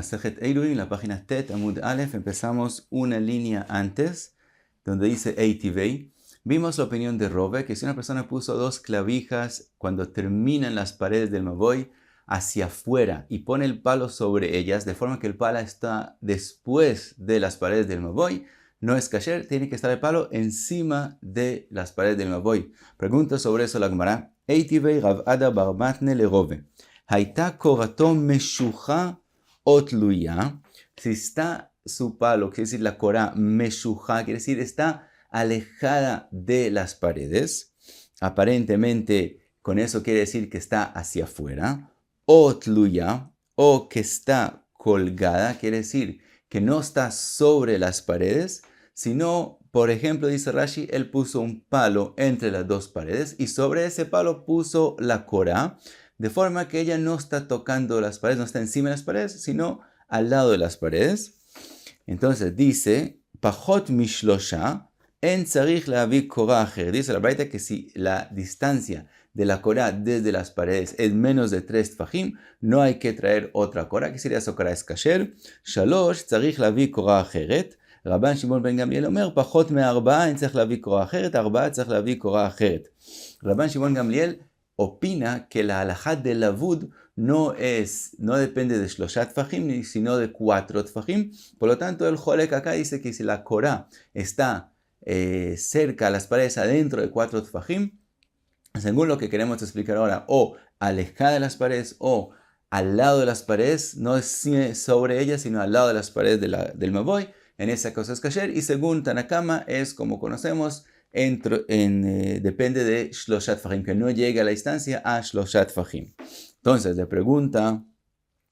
Masejet Eiluim, en la página Tet Amud Aleph, empezamos una línea antes, donde dice Eitivei. Vimos la opinión de Rove, que si una persona puso dos clavijas cuando terminan las paredes del Mavoy hacia afuera y pone el palo sobre ellas, de forma que el palo está después de las paredes del Mavoy, no es kasher, tiene que estar el palo encima de las paredes del Mavoy. Pregunta sobre eso la Gemara. Eitivei Rav Ada bar Matne le Rove. Haita korato meshucha otluya. Si está su palo, quiere decir la korah meshucha, quiere decir está alejada de las paredes. Aparentemente, con eso quiere decir que está hacia afuera. Otluya, o que está colgada, quiere decir que no está sobre las paredes, sino, por ejemplo, dice Rashi, él puso un palo entre las dos paredes y sobre ese palo puso la korah, de forma que ella no está tocando las paredes, no está encima de las paredes, sino al lado de las paredes. Entonces dice, Pachot mishlosha, en tzarich lavi korah acher. Dice la Braita que si la distancia de la korah desde las paredes es menos de 3 tfajim, no hay que traer otra korah, que sería esa korah es kasher. Shalosh, tzarich lavi korah acheret. רבן שמעון בן גמליאל אומר, פחות מ4 אין צריך להביא קורא אחרת, 4 צריך להביא קורא אחרת. רבן שמעון גמליאל opina que la halajá de lavud no depende de 3 tfajim, sino de 4 tfajim. Por lo tanto, el jolek acá dice que si la korah está cerca a las paredes adentro de 4 tfajim, según lo que queremos explicar ahora, o alejada de las paredes o al lado de las paredes, no es sobre ellas, sino al lado de las paredes del Mavoy, en esa cosa es kasher, y según Tanakama es como conocemos, depende de Shloshat Fahim, que no llega a la distancia a Shloshat Fahim. Entonces, le pregunta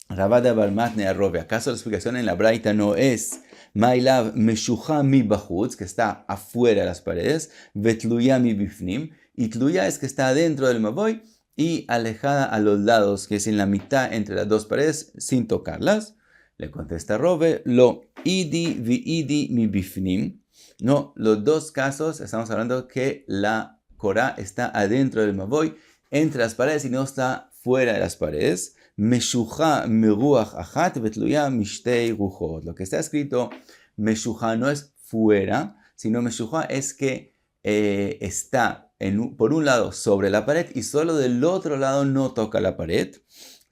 Rav Ada bar Matne a Rove, ¿acaso la explicación en la Braita no es Mailav Meshucha mi bachutz, que está afuera de las paredes, Vetluya mi bifnim, y Tluya es que está adentro del Mavoy y alejada a los lados, que es en la mitad entre las dos paredes, sin tocarlas? Le contesta Rove, lo idi vi idi mi bifnim. No, los dos casos estamos hablando que la korah está adentro del Mavoy, entre las paredes y no está fuera de las paredes. Meshucha meruach achat vetluya mishtei ruchot. Lo que está escrito, meshucha no es fuera, sino meshucha es que está por un lado sobre la pared y solo del otro lado no toca la pared.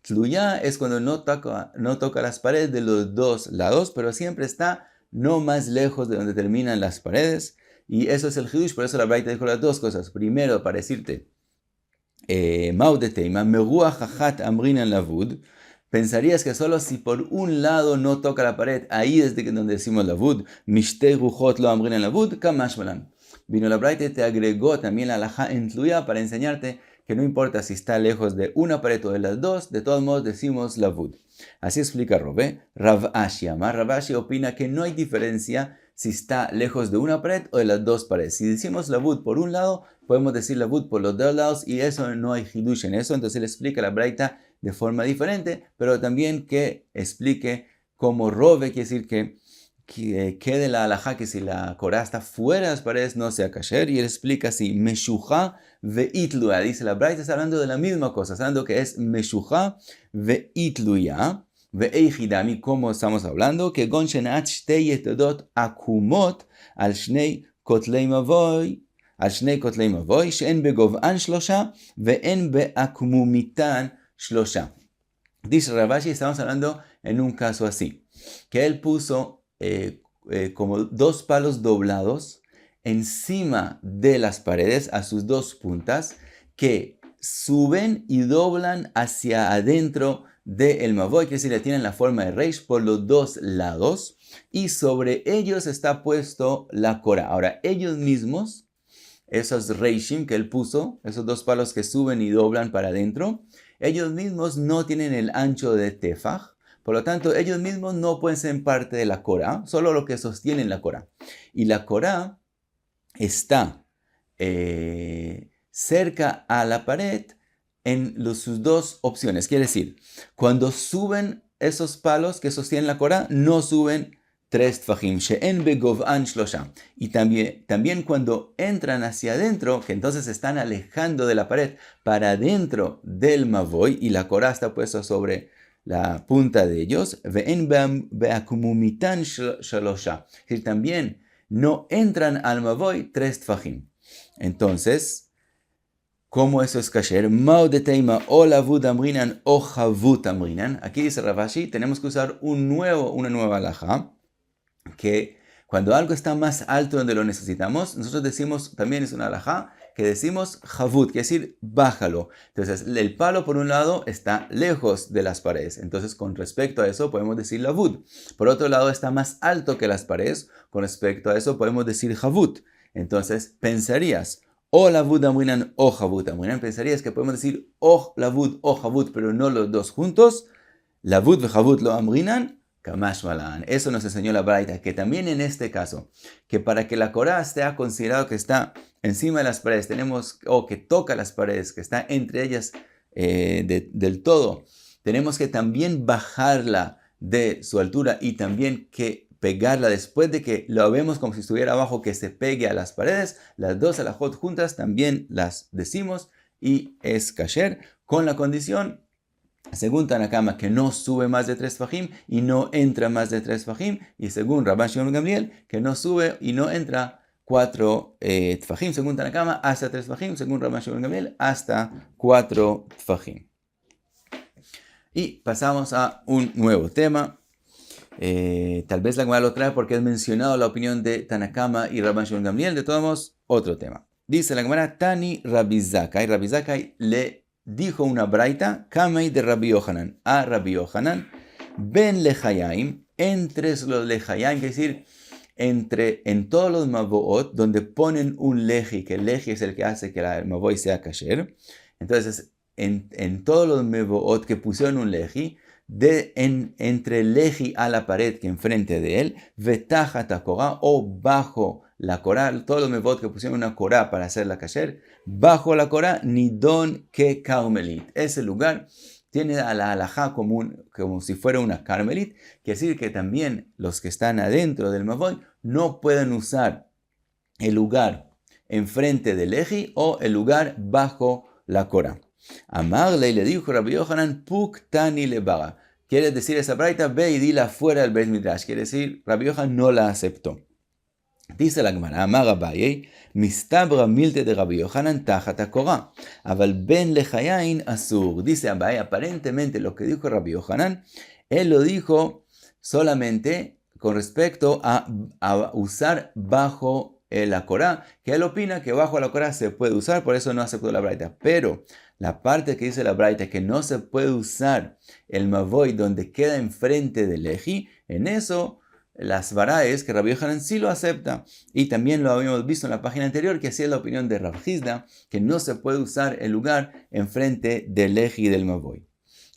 Tluya es cuando no toca las paredes de los dos lados, pero siempre está no más lejos de donde terminan las paredes. Y eso es el hidush, por eso la Braita dijo las dos cosas. Primero, para decirte, Maudeteima, meruach achat amrinan lavud, pensarías que solo si por un lado no toca la pared, ahí desde donde decimos lavud, mishtei ruchot lo amrinan lavud, kamash malan. Vino la Braita y te agregó también la halajá en Tluya para enseñarte que no importa si está lejos de una pared o de las dos, de todos modos decimos lavud. Así explica Rove. Rav Ashi Amar. Rav Ashi opina que no hay diferencia si está lejos de una pared o de las dos paredes. Si decimos lavud por un lado, podemos decir lavud por los dos lados y eso no hay hidush en eso. Entonces él explica la Braita de forma diferente, pero también que explique cómo Rove quiere decir que quede la halajá que si la korah está fuera de las paredes no sea kasher, y él explica así, meshucha veitluya. Dice la Braita está hablando de la misma cosa, está hablando que es meshucha veitluya, veihidami, como estamos hablando, que gon shenat shtei yetodot akumot al shnei kotlei mavoy, she'en begov'an shlosha ve'en be'akmumitan shlosha. Dice Rav Ashi, estamos hablando en un caso así, que él puso como 2 palos doblados encima de las paredes a sus 2 puntas que suben y doblan hacia adentro del Mavoy, que es decir, tienen la forma de reish por los 2 lados y sobre ellos está puesto la korah. Ahora, ellos mismos, esos reishim que él puso, esos 2 palos que suben y doblan para adentro, ellos mismos no tienen el ancho de tefaj. Por lo tanto, ellos mismos no pueden ser parte de la korah, solo lo que sostiene la korah. Y la korah está cerca a la pared en sus 2 opciones. Quiere decir, cuando suben esos palos que sostienen la korah, no suben 3 tfajim. She'en begov'an shlosha. Y también cuando entran hacia adentro, que entonces están alejando de la pared para adentro del Mavoy, y la korah está puesta sobre la punta de ellos. Ve'en be'akumumitan shalosha. Es decir, también no entran al mavoy 3 tfajim. Entonces, ¿cómo eso es kasher? Mao de teima o lavud amrinan o javut amrinan. Aquí dice Rav Ashi, tenemos que usar una nueva halajá, que cuando algo está más alto donde lo necesitamos, nosotros decimos, también es una halajá, que decimos javut, quiere decir bájalo. Entonces, el palo por un lado está lejos de las paredes. Entonces, con respecto a eso, podemos decir lavud. Por otro lado, está más alto que las paredes. Con respecto a eso, podemos decir javut. Entonces, pensarías, o lavud amrinan o javut amrinan. Pensarías que podemos decir o lavud o javut, pero no los dos juntos. Lavud y javut lo amrinan. Kamash malan. Eso nos enseñó la Braita, que también en este caso, que para que la Korah sea considerado que está encima de las paredes, o que toca las paredes, que está entre ellas del todo, tenemos que también bajarla de su altura y también que pegarla después de que lo vemos como si estuviera abajo, que se pegue a las paredes. Las dos halajot juntas también las decimos y es kasher, con la condición, según Tanakama, que no sube más de 3 fajim y no entra más de 3 fajim. Y según Rabban Shimon Gamliel, que no sube y no entra 4 tfajim. Según Tanakama, hasta 3 fajim. Según Rabban Shimon Gamliel, hasta 4 tfajim. Y pasamos a un nuevo tema. Tal vez la Gemara lo trae porque es mencionado la opinión de Tanakama y Rabban Shimon Gamliel. De todos modos, otro tema. Dice la Gemara, Tani Rabbi Zakkai. Rabbi Zakkai le dijo una braita, Kamei de Rabbi Yohanan, a Rabbi Yohanan, Ben Lechayaim, entre los Lechayaim, es decir, en todos los Mavoot, donde ponen un leji, que el leji es el que hace que la Mavoy sea kasher. Entonces, en todos los Mavoot que pusieron un leji, entre el leji a la pared que enfrente de él, Vetachat HaKorah, o bajo la Korah, todos los Mavot que pusieron una Korah para hacer la kasher, bajo la Korah, Nidon que Carmelit. Ese lugar tiene a la halajá común, como si fuera una Carmelit, quiere decir que también los que están adentro del Mavot no pueden usar el lugar enfrente del leji o el lugar bajo la Korah. Amarle le dijo Rabbi Yohanan, Puk Tani Lebaga. Quiere decir esa braita, ve y dila fuera del Beit Midrash. Quiere decir, Rabbi Yohanan no la aceptó. Dice la Gemara, Amar Abaye, Mistabra milte de Rabbi Yohanan tajat HaKorah, aval ben lechayain asur. Dice Abaye, aparentemente lo que dijo Rabbi Yohanan, él lo dijo solamente con respecto a usar bajo la Korah, que él opina que bajo la Korah se puede usar, por eso no aceptó la braita. Pero la parte que dice la braita, que no se puede usar el mavoy donde queda enfrente del leji, en eso las varaes que Rabbi Yohanan sí lo acepta. Y también lo habíamos visto en la página anterior, que así es la opinión de Rav Hizda, que no se puede usar el lugar enfrente del leji del mavoy.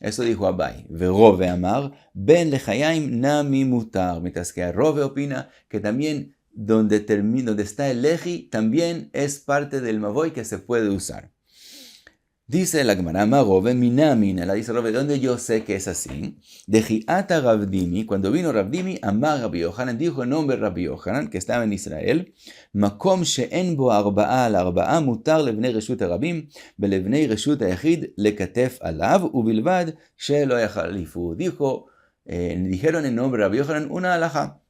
Eso dijo Abai. Verove amar, ben lechayaim nami mutar. Mientras que Rove opina que también donde está el leji, también es parte del mavoy que se puede usar. Dice la Gemara, Rove minamina, la dice Rove, ¿dónde yo sé que es así? De Jiata Rabdimi, cuando vino Rabdimi, Amar Rabbi Yohanan, dijo el nombre Rabbi Yohanan, que estaba en Israel, Makom she'en bo arba'a al arba'a mutar levnei reshut harabim, belevnei reshut hayachid lekatef alav, ubilvad she'lo yachalifu. Dijeron en nombre Rabbi Yohanan una halajá,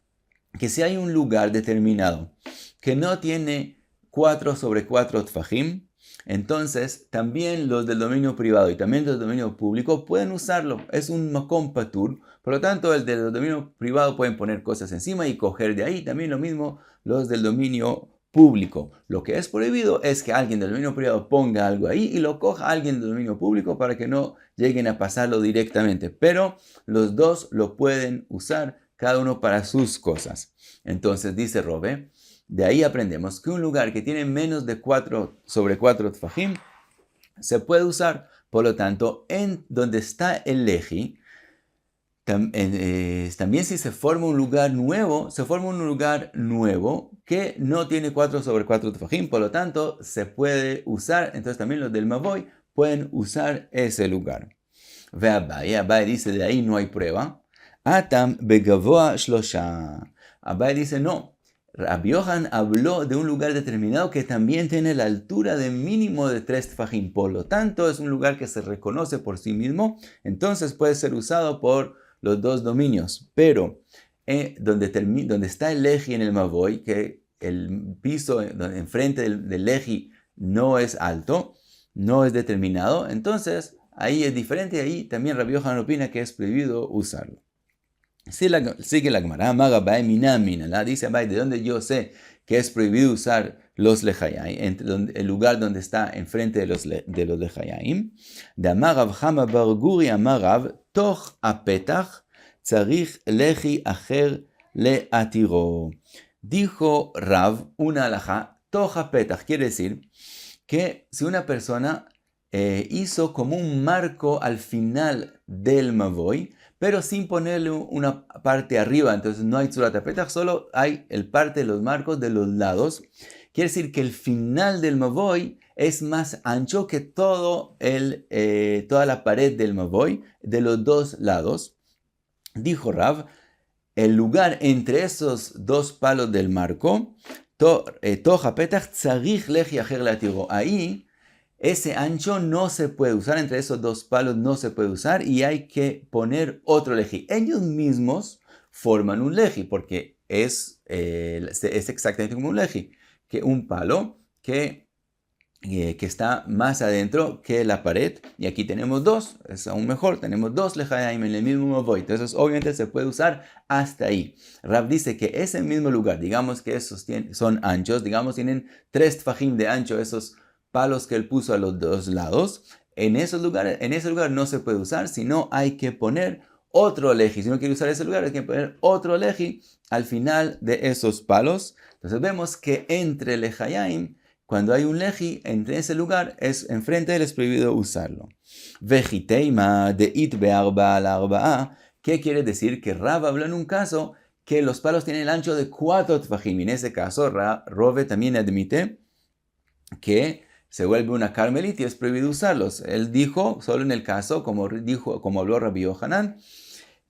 que si hay un lugar determinado que no tiene 4 sobre 4 tfajim, entonces también los del dominio privado y también los del dominio público pueden usarlo. Es un makom patur, por lo tanto el del dominio privado pueden poner cosas encima y coger de ahí. También lo mismo los del dominio público. Lo que es prohibido es que alguien del dominio privado ponga algo ahí y lo coja alguien del dominio público para que no lleguen a pasarlo directamente. Pero los dos lo pueden usar, cada uno para sus cosas. Entonces dice Rove, de ahí aprendemos que un lugar que tiene menos de 4 sobre 4 tfajim se puede usar. Por lo tanto, en donde está el leji, también si se forma un lugar nuevo, que no tiene 4 sobre 4 tfajim, por lo tanto, se puede usar. Entonces también los del mavoy pueden usar ese lugar. Ve Abaye dice, de ahí no hay prueba. Atam begavoa shlosha. Abaye dice, no. Rabbi Yohanan habló de un lugar determinado que también tiene la altura de mínimo de 3 tfajim. Por lo tanto, es un lugar que se reconoce por sí mismo. Entonces puede ser usado por los dos dominios. Pero donde está el leji en el mavoy, que el piso enfrente del leji no es alto, no es determinado, entonces ahí es diferente. Ahí también Rabbi Yohanan opina que es prohibido usarlo. Sigue la Gemara, dice Abai, ¿de dónde yo sé que es prohibido usar los lejayim? El lugar donde está enfrente de los lejayim. De Amarav Hama Barguri Amarav, Toch apetach, tzarich leji acher leatiro. Dijo Rav una alajá, Toch apetach, quiere decir que si una persona hizo como un marco al final del mavoy, pero sin ponerle una parte arriba, entonces no hay tzurat petach, solo hay el parte de los marcos de los lados. Quiere decir que el final del mavoy es más ancho que toda la pared del mavoy de los dos lados. Dijo Rav, el lugar entre esos dos palos del marco, toja petach tzarich leji acher leatiro. Ahí ese ancho no se puede usar, entre esos dos palos no se puede usar y hay que poner otro leji. Ellos mismos forman un leji porque es exactamente como un leji, que un palo que está más adentro que la pared. Y aquí tenemos dos, es aún mejor, tenemos dos lejayim en el mismo mavoy. Entonces obviamente se puede usar hasta ahí. Rav dice que ese mismo lugar, digamos que esos son anchos, digamos tienen 3 tfajim de ancho esos palos que él puso a los dos lados, en ese lugar no se puede usar, sino hay que poner otro leji. Si no quiere usar ese lugar, hay que poner otro leji al final de esos palos. Entonces vemos que entre lejayim, cuando hay un leji, entre ese lugar, enfrente de él es prohibido usarlo. Vejiteima de it be'arba al arba'a. ¿Qué quiere decir? Que Rav habló en un caso que los palos tienen el ancho de 4 tfajim. En ese caso, Rove también admite que se vuelve una carmelita y es prohibido usarlos. Él dijo, solo en el caso, como habló Rabbi Yohanan,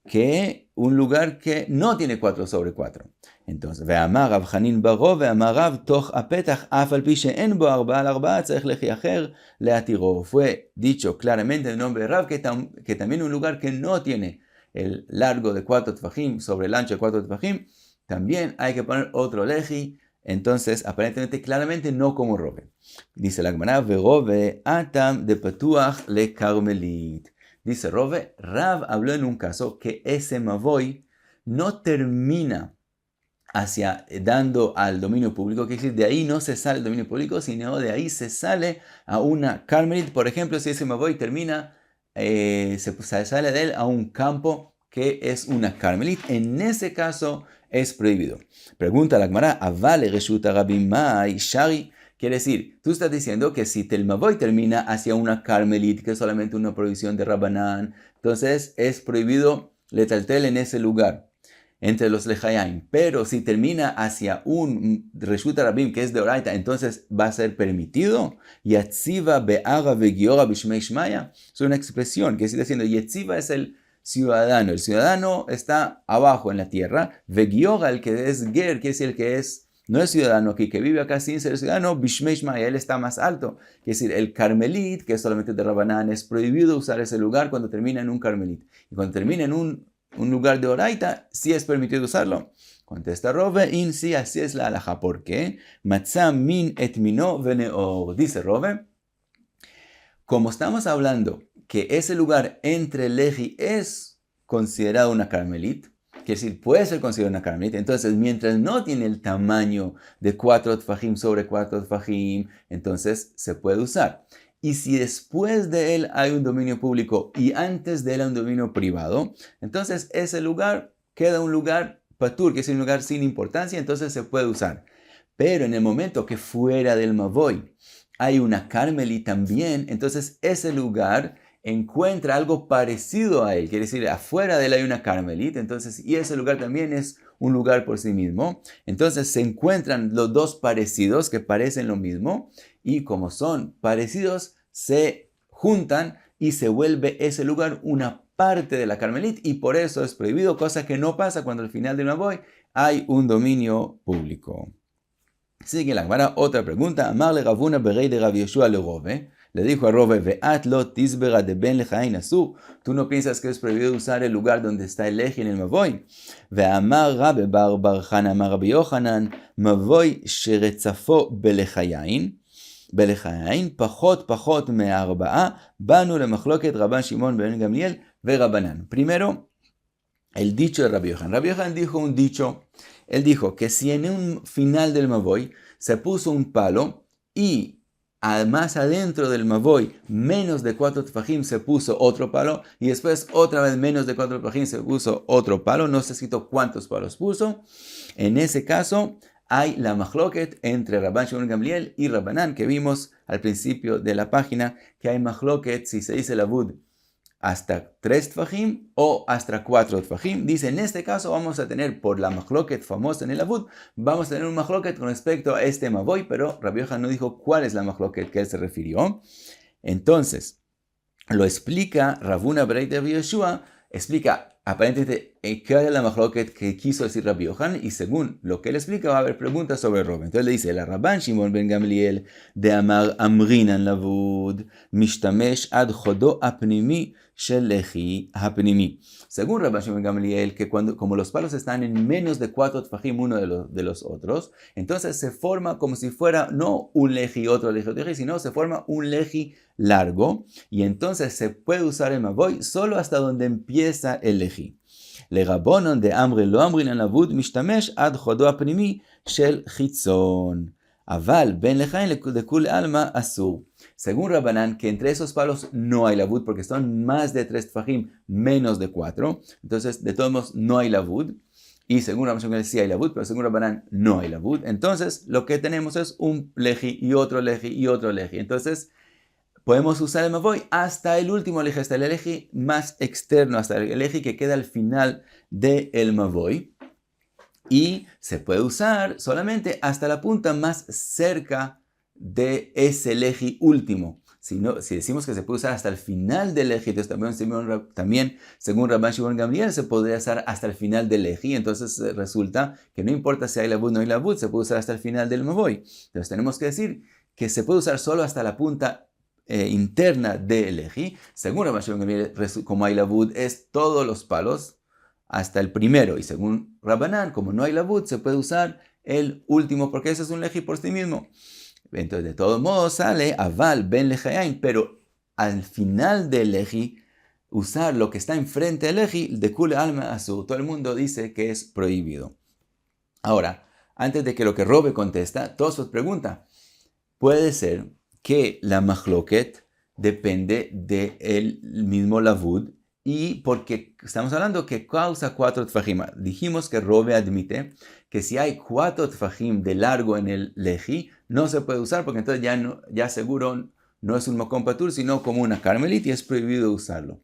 que un lugar que no tiene 4/4. Entonces, ve'amar Rav Chanin baro, ve'amar Rav toch apetach, af al pi she'en bo arba al arba, tzarich leji acher leatiro. Fue dicho claramente en el nombre de Rav que también un lugar que no tiene el largo de 4 tfajim sobre el ancho de 4 tfajim, también hay que poner otro leji. Entonces, aparentemente, claramente no como Rove. Dice la Gemara, Verove atam de patuach le carmelit. Dice Rove, Rav habló en un caso que ese mavoy no termina dando al dominio público, que es decir, de ahí no se sale al dominio público, sino de ahí se sale a una carmelit. Por ejemplo, si ese mavoy termina, se sale de él a un campo que es una carmelit, en ese caso es prohibido. Pregunta la Gemara, avale reshuta rabim mai shari. Quiere decir, tú estás diciendo que si el mavoy termina hacia una carmelit, que es solamente una prohibición de Rabbanán, entonces es prohibido letaltel en ese lugar, entre los lejayim. Pero si termina hacia un reshuta rabim, que es de oraita, entonces va a ser permitido. Yatziva be'ara vegiora bishmei shmaya. Es una expresión que sigue diciendo, Yatziva es el ciudadano. El ciudadano está abajo en la tierra. Vegiora, el que es ger, que es el que no es ciudadano aquí, que vive acá sin ser ciudadano, bishmei shmaya, él está más alto. Es decir, el carmelit, que es solamente de Rabbanán, es prohibido usar ese lugar cuando termina en un carmelit. Y cuando termina en un lugar de oraita, sí es permitido usarlo. Contesta Rove, sí, así es la halajá. ¿Por qué? Matzah min et mino veneor. Dice Rove, como estamos hablando que ese lugar entre leji es considerado una carmelit, quiere decir, puede ser considerado una carmelit, entonces mientras no tiene el tamaño de 4 tfajim sobre 4 tfajim, entonces se puede usar. Y si después de él hay un dominio público y antes de él hay un dominio privado, entonces ese lugar queda un lugar patur, que es un lugar sin importancia, entonces se puede usar. Pero en el momento que fuera del mavoy hay una carmelit también, entonces ese lugar encuentra algo parecido a él, quiere decir, afuera de él hay una carmelit, entonces, y ese lugar también es un lugar por sí mismo, entonces se encuentran los dos parecidos que parecen lo mismo, y como son parecidos, se juntan y se vuelve ese lugar una parte de la carmelit, y por eso es prohibido, cosa que no pasa cuando al final del mavoy hay un dominio público. Sigue la Gemara, otra pregunta. Amarle Ravuna berei de Rav Yeshua le Rove. Le dijo a Rove, Ve'at lo tisbera de ben lechain asur. Tú no piensas que es prohibido usar el lugar donde está el leji en el mavoy. Ve'amar Rabbe bar bar Chana amar Rabbi Yochanan, mavoy sheretzafo belechayin. בלחיין, פחות מארבעה, באנו למחלוקת רבן שמעון בן גמליאל ורבנן. Primero, el dicho de Rabbi Yochanan. Rabbi Yochanan dijo un dicho. Él dijo que si en un final del mavoy se puso un palo y más adentro del mavoy, menos de 4 tfajim, se puso otro palo, y después otra vez menos de 4 tfajim se puso otro palo, no se citó cuántos palos puso. En ese caso, hay la machloket entre Rabban Shimon Gamliel y Rabbanan, que vimos al principio de la página, que hay machloket si se dice lavud hasta 3 tfajim o hasta 4 tfajim. Dice, en este caso vamos a tener, por la machloket famosa en el lavud, vamos a tener un machloket con respecto a este mavoy, pero Rabbi Yochanan no dijo cuál es la machloket que él se refirió. Entonces, lo explica Ravuna berei de Rabbi Yeshua, explica aparentemente qué era la machloket que quiso decir Rabbi Yochanan, y según lo que él explica va a haber preguntas sobre Rove. Entonces le dice, la Rabban Shimon ben Gamliel de amar amrinan lavud mishtamesh ad chodo apnimi shel lechi hapnimi. Según Rabban Shimon ben Gamliel, que como los palos están en menos de 4 tfajim uno de los otros, entonces se forma como si fuera no un leji y otro leji, sino se forma un leji largo, y entonces se puede usar el mavoy solo hasta donde empieza el leji. Legabonon de amre lo amrin en lavud mishtamesh ad chodo apnimi shel chitzon. Aval ben lechain de kul alma asur. Según Rabbanan, que entre esos palos no hay lavud, porque son más de 3 tfajim, menos de 4. Entonces, de todos modos, no hay lavud. Y según Rabbanan sí hay lavud, pero según Rabbanan no hay lavud. Entonces, lo que tenemos es un leji y otro leji y otro leji. Entonces, podemos usar el mavoy hasta el último leji, hasta el leji más externo, hasta el leji que queda al final del mavoy. Y se puede usar solamente hasta la punta más cerca de ese leji último. Si decimos que se puede usar hasta el final del leji, entonces también según Rabban Shimon Gamliel se podría usar hasta el final del leji. Entonces resulta que no importa si hay lavud o no hay lavud, se puede usar hasta el final del mavoy. Entonces tenemos que decir que se puede usar solo hasta la punta interna del leji. Según Rabban Shimon Gamliel, como hay lavud, es todos los palos hasta el primero, y según Rabbanan, como no hay lavud, se puede usar el último, porque ese es un leji por sí mismo. Entonces, de todos modos, sale aval ben lechayin, pero al final del leji, usar lo que está enfrente del leji, de kul alma asur, todo el mundo dice que es prohibido. Ahora, antes de que lo que Rove contesta, Tosfot pregunta, ¿puede ser que la machloket depende del mismo lavud? Y porque estamos hablando que causa 4 tfajim. Dijimos que Rove admite que si hay 4 tfajim de largo en el leji, no se puede usar, porque entonces ya seguro no es un mokom patur, sino como una carmelit, y es prohibido usarlo.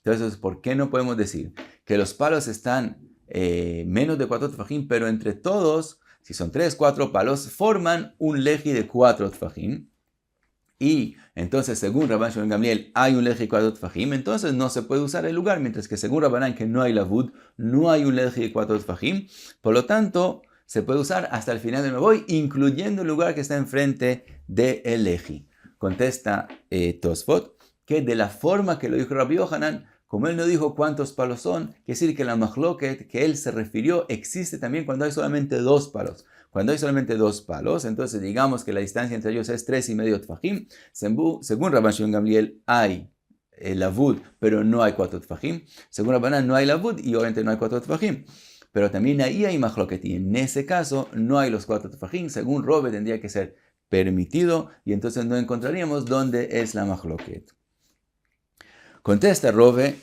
Entonces, ¿por qué no podemos decir que los palos están menos de 4 tfajim, pero entre todos, si son 3, 4 palos, forman un leji de 4 tfajim? Y entonces, según Rabban Shimon Gamliel, hay un leji 4 tfajim, entonces no se puede usar el lugar, mientras que según Rabbanan, que no hay lavud, no hay un leji 4 tfajim, por lo tanto, se puede usar hasta el final del mavoy, incluyendo el lugar que está enfrente del leji. Contesta Tosfot que de la forma que lo dijo Rabbi Yochanan, como él no dijo cuántos palos son, quiere decir que la machloket que él se refirió existe también cuando hay solamente 2 palos. Cuando hay solamente 2 palos, entonces digamos que la distancia entre ellos es 3,5 tfajim. Según Rabban Shimon Gamliel hay lavud, pero no hay 4 tfajim. Según Rabbanan no hay lavud y obviamente no hay 4 tfajim. Pero también ahí hay machloket, y en ese caso no hay los 4 tfajim. Según Rove tendría que ser permitido, y entonces no encontraríamos dónde es la machloket. Contesta Rove,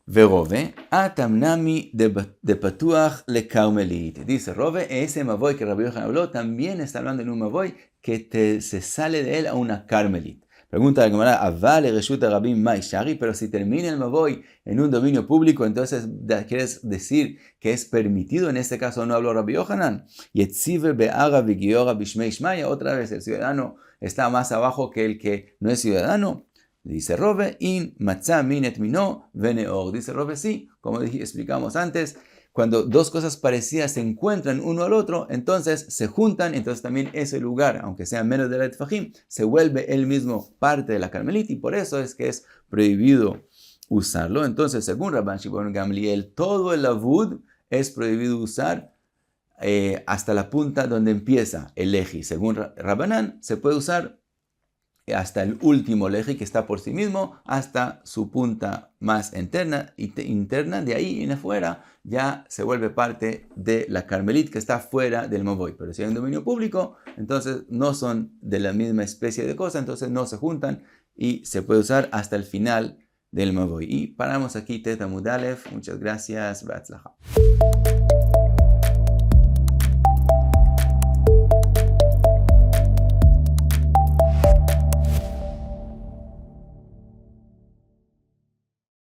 Verove, atamnami de patuach le carmelit. Dice Rove, ese mavoy que Rabbi Yochanan habló también está hablando en un mavoy que se sale de él a una carmelit. Pregunta la Gemara, aval reshut rabim mai shari, pero si termina el mavoy en un dominio público, entonces quieres decir que es permitido. En este caso no habló Rabbi Yochanan. Yetzive be'ara v'giora bishmei shmaya, otra vez el ciudadano está más abajo que el que no es ciudadano. Dice Rove, in matzah minet mino veneor. Dice Rove, sí, como explicamos antes, cuando dos cosas parecidas se encuentran uno al otro, entonces se juntan, entonces también ese lugar, aunque sea menos de la tefajim, se vuelve él mismo parte de la carmelita y por eso es que es prohibido usarlo. Entonces, según Rabban Shimon Gamliel, todo el lavud es prohibido usar hasta la punta donde empieza el leji. Según Rabbanan, se puede usar hasta el último leji que está por sí mismo, hasta su punta más interna, de ahí en afuera ya se vuelve parte de la carmelit que está fuera del mavoy. Pero si hay un dominio público, entonces no son de la misma especie de cosa, entonces no se juntan y se puede usar hasta el final del mavoy. Y paramos aquí, Tet Amud Aleph. Muchas gracias. Be'atzlacha.